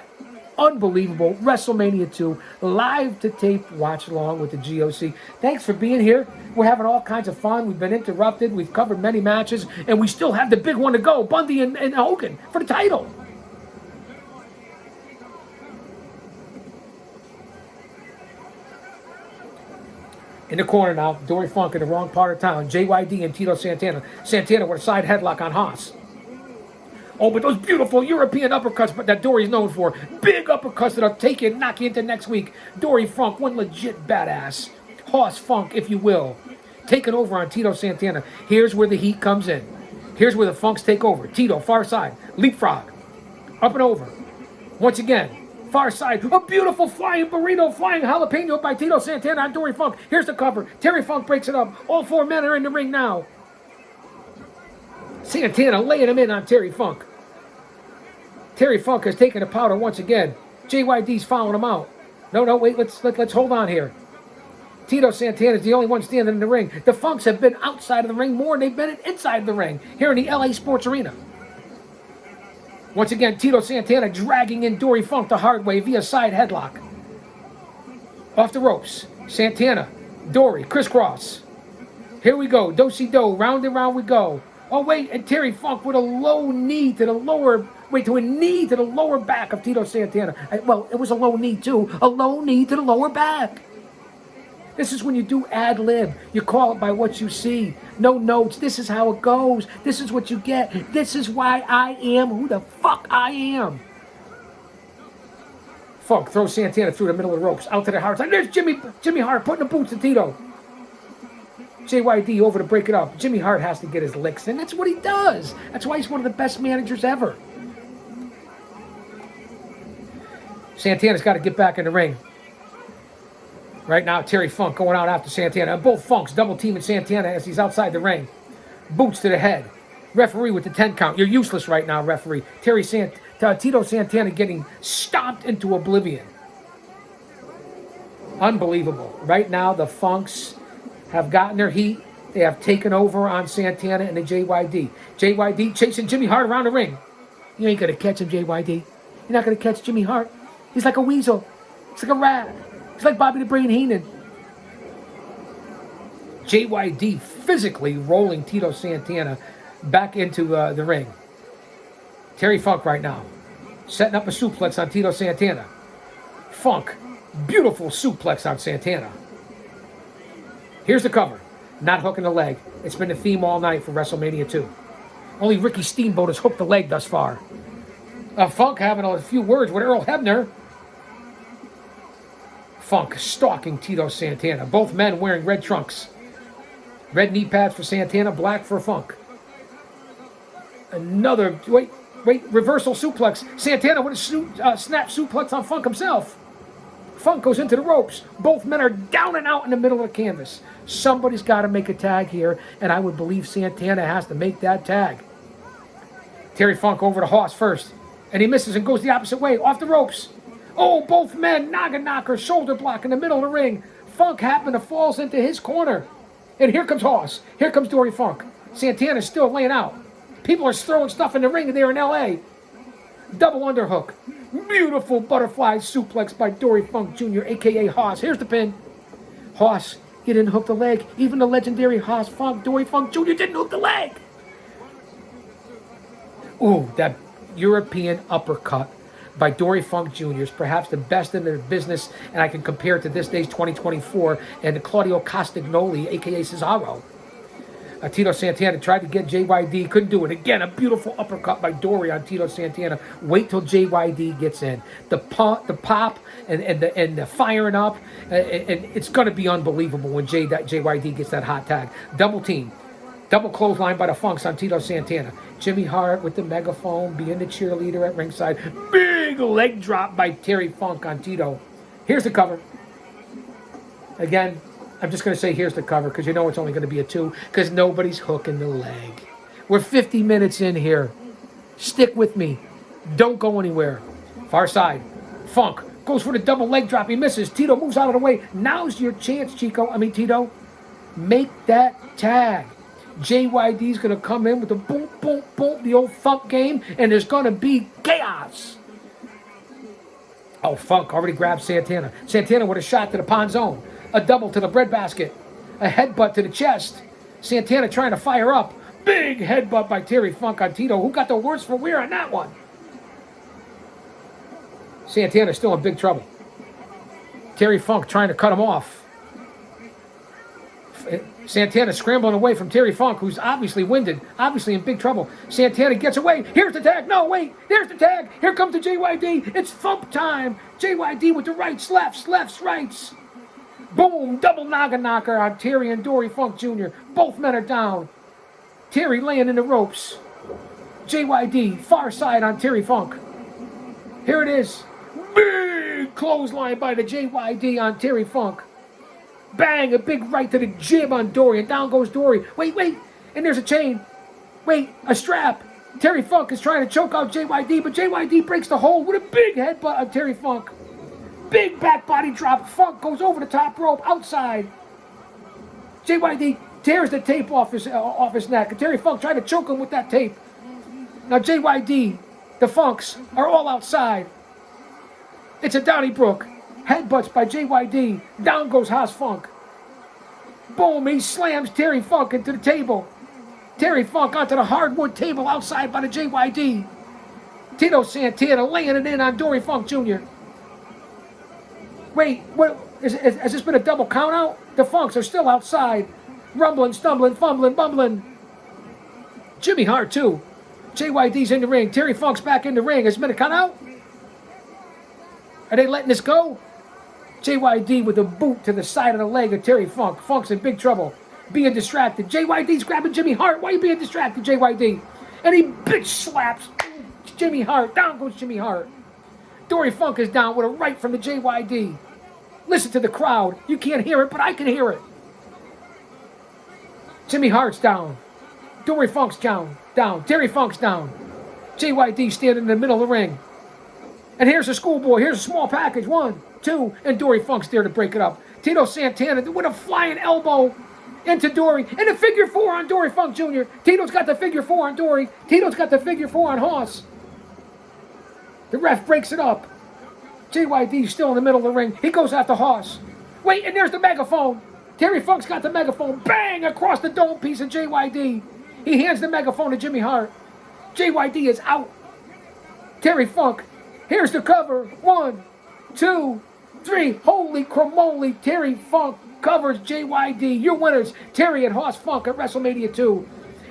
Speaker 1: Unbelievable. WrestleMania 2. Live to tape watch along with the G.O.C. Thanks for being here. We're having all kinds of fun. We've been interrupted. We've covered many matches. And we still have the big one to go. Bundy and Hogan for the title. In the corner now, Dory Funk in the wrong part of town. JYD and Tito Santana. Santana with a side headlock on Haas. Oh, but those beautiful European uppercuts that Dory's known for. Big uppercuts that'll take you and knock you into next week. Dory Funk, one legit badass. Haas Funk, if you will. Taking over on Tito Santana. Here's where the heat comes in. Here's where the Funks take over. Tito, far side. Leapfrog. Up and over. Once again. Far side. A beautiful flying burrito, flying jalapeno by Tito Santana on Dory Funk. Here's the cover. Terry Funk breaks it up. All four men are in the ring now. Santana laying him in on Terry Funk. Terry Funk has taken the powder once again. JYD's following him out. No, wait, let's hold on here. Tito Santana is the only one standing in the ring. The Funks have been outside of the ring more than they've been inside the ring here in the LA Sports Arena. Once again, Tito Santana dragging in Dory Funk the hard way via side headlock. Off the ropes. Santana, Dory, crisscross. Here we go. Do-si-do. Round and round we go. Oh, wait. And Terry Funk with a low knee to the lower... Wait, to a knee to the lower back of Tito Santana. Well, it was a low knee, too. A low knee to the lower back. This is when you do ad-lib. You call it by what you see. No notes. This is how it goes. This is what you get. This is why I am who the fuck I am. Funk throws Santana through the middle of the ropes. Out to the hard side. There's Jimmy Hart putting the boots to Tito. JYD over to break it up. Jimmy Hart has to get his licks in. That's what he does. That's why he's one of the best managers ever. Santana's got to get back in the ring. Right now, Terry Funk going out after Santana. And both Funks double teaming Santana as he's outside the ring. Boots to the head. Referee with the 10 count. You're useless right now, referee. Tito Santana getting stomped into oblivion. Unbelievable. Right now, the Funks have gotten their heat. They have taken over on Santana and the JYD. JYD chasing Jimmy Hart around the ring. You ain't going to catch him, JYD. You're not going to catch Jimmy Hart. He's like a weasel. He's like a rat. He's like Bobby the Brain Heenan. JYD physically rolling Tito Santana back into the ring. Terry Funk right now. Setting up a suplex on Tito Santana. Funk. Beautiful suplex on Santana. Here's the cover. Not hooking the leg. It's been the theme all night for WrestleMania 2. Only Ricky Steamboat has hooked the leg thus far. Funk having a few words with Earl Hebner. Funk stalking Tito Santana. Both men wearing red trunks. Red knee pads for Santana, black for Funk. Another, wait, reversal suplex. Santana with a snap suplex on Funk himself. Funk goes into the ropes. Both men are down and out in the middle of the canvas. Somebody's got to make a tag here, and I would believe Santana has to make that tag. Terry Funk over to Haas first, and he misses and goes the opposite way, off the ropes. Oh, both men, Naga knocker, shoulder block in the middle of the ring. Funk happened to falls into his corner. And here comes Haas. Here comes Dory Funk. Santana's still laying out. People are throwing stuff in the ring there in L.A. Double underhook. Beautiful butterfly suplex by Dory Funk Jr., a.k.a. Haas. Here's the pin. Haas, you didn't hook the leg. Even the legendary Haas Funk, Dory Funk Jr. didn't hook the leg. Ooh, that European uppercut by Dory Funk Jr. is perhaps the best in their business, and I can compare it to this day's 2024 and Claudio Castagnoli, a.k.a. Cesaro. Tito Santana tried to get JYD, couldn't do it. Again, a beautiful uppercut by Dory on Tito Santana. Wait till JYD gets in. The pop, and the firing up, and it's going to be unbelievable when JYD gets that hot tag. Double team. Double clothesline by the Funks on Tito Santana. Jimmy Hart with the megaphone, being the cheerleader at ringside. Big leg drop by Terry Funk on Tito. Here's the cover. Again, I'm just going to say here's the cover because you know it's only going to be a 2 because nobody's hooking the leg. We're 50 minutes in here. Stick with me. Don't go anywhere. Far side. Funk goes for the double leg drop. He misses. Tito moves out of the way. Now's your chance, Tito. Make that tag. JYD's going to come in with the boom, boom, boom, the old Funk game, and there's going to be chaos. Oh, Funk already grabbed Santana. Santana with a shot to the pond zone. A double to the breadbasket. A headbutt to the chest. Santana trying to fire up. Big headbutt by Terry Funk on Tito. Who got the worst for wear on that one? Santana's still in big trouble. Terry Funk trying to cut him off. Santana scrambling away from Terry Funk, who's obviously winded, obviously in big trouble. Santana gets away. Here's the tag. No, wait. There's the tag. Here comes the JYD. It's thump time. JYD with the rights, lefts, rights. Boom. Double Naga knocker on Terry and Dory Funk Jr. Both men are down. Terry laying in the ropes. JYD, far side on Terry Funk. Here it is. Big clothesline by the JYD on Terry Funk. Bang, a big right to the jib on Dory, and down goes Dory. Wait, and there's a chain. Wait, a strap. Terry Funk is trying to choke out JYD, but JYD breaks the hold with a big headbutt on Terry Funk. Big back body drop. Funk goes over the top rope, outside. JYD tears the tape off his neck, and Terry Funk tried to choke him with that tape. Now JYD, the Funks, are all outside. It's a Donnybrook. Headbutts by JYD. Down goes Haas Funk. Boom, he slams Terry Funk into the table. Terry Funk onto the hardwood table outside by the JYD. Tito Santana laying it in on Dory Funk Jr. Wait, what? Has this been a double count out? The Funks are still outside. Rumbling, stumbling, fumbling, bumbling. Jimmy Hart too. JYD's in the ring. Terry Funk's back in the ring. Has it been a count out? Are they letting this go? JYD with a boot to the side of the leg of Terry Funk. Funk's in big trouble. Being distracted. JYD's grabbing Jimmy Hart. Why are you being distracted, JYD? And he bitch slaps Jimmy Hart. Down goes Jimmy Hart. Dory Funk is down with a right from the JYD. Listen to the crowd. You can't hear it, but I can hear it. Jimmy Hart's down. Dory Funk's down. Terry Funk's down. JYD standing in the middle of the ring. And here's a schoolboy. Here's a small package. 1, 2, and Dory Funk's there to break it up. Tito Santana with a flying elbow into Dory. And a figure 4 on Dory Funk Jr. Tito's got the figure 4 on Dory. Tito's got the figure 4 on Hoss. The ref breaks it up. JYD's still in the middle of the ring. He goes after Hoss. Wait, and there's the megaphone. Terry Funk's got the megaphone. Bang! Across the dome piece of JYD. He hands the megaphone to Jimmy Hart. JYD is out. Terry Funk. Here's the cover. 1, 2, 3. Holy cramoly. Terry Funk covers JYD. Your winners, Terry and Hoss Funk at WrestleMania 2.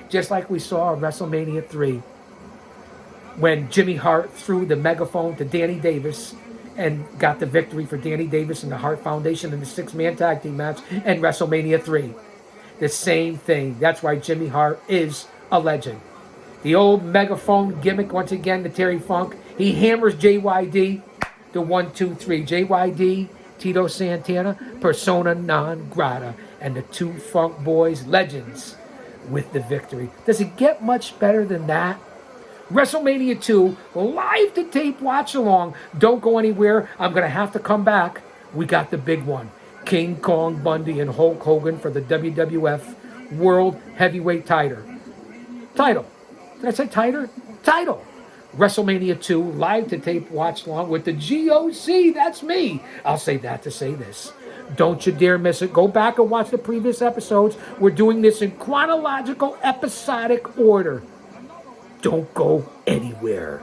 Speaker 1: Just like we saw at WrestleMania 3. When Jimmy Hart threw the megaphone to Danny Davis and got the victory for Danny Davis and the Hart Foundation in the 6-man tag team match in WrestleMania 3. The same thing. That's why Jimmy Hart is a legend. The old megaphone gimmick once again to Terry Funk. He hammers JYD. The 1, 2, 3. JYD, Tito Santana, persona non grata. And the 2 Funk boys, legends, with the victory. Does it get much better than that? WrestleMania 2, live to tape watch along. Don't go anywhere. I'm going to have to come back. We got the big one. King Kong Bundy and Hulk Hogan for the WWF World Heavyweight title. Did I say title? WrestleMania 2, live to tape watch along with the G.O.C. That's me. I'll say that to say this. Don't you dare miss it. Go back and watch the previous episodes. We're doing this in chronological, episodic order. Don't go anywhere.